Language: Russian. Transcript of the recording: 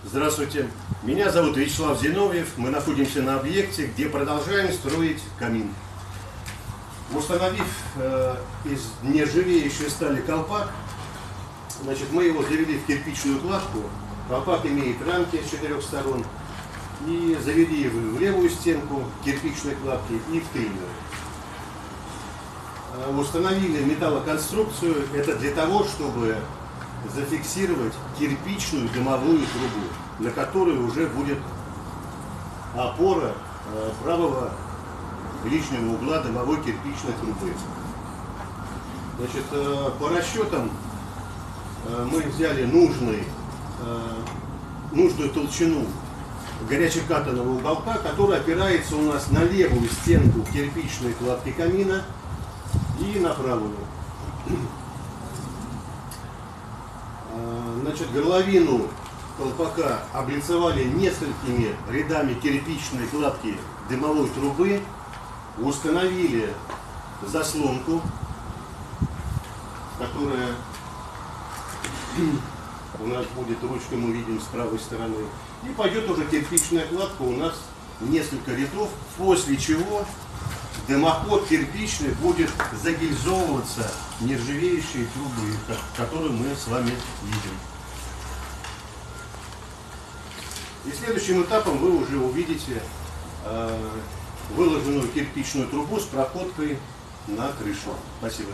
Здравствуйте, меня зовут Вячеслав Зиновьев. Мы находимся на объекте, где продолжаем строить камин. Установив из нержавеющей стали колпак, мы его завели в кирпичную кладку. Колпак имеет рамки с 4 сторон. И завели его в левую стенку кирпичной кладки и в тыльную. Установили металлоконструкцию. Это для того, чтобы зафиксировать кирпичную дымовую трубу, на которой уже будет опора правого ближнего угла дымовой кирпичной трубы. По расчетам мы взяли нужную толщину горячекатанного уголка, который опирается у нас на левую стенку кирпичной кладки камина и на правую. Горловину колпака облицевали несколькими рядами кирпичной кладки дымовой трубы, установили заслонку, которая у нас будет, ручкой мы видим с правой стороны, и пойдет уже кирпичная кладка у нас несколько рядов, после чего дымоход кирпичный будет загильзовываться нержавеющей трубы, которую мы с вами видим. И следующим этапом вы уже увидите выложенную кирпичную трубу с проходкой на крышу. Спасибо.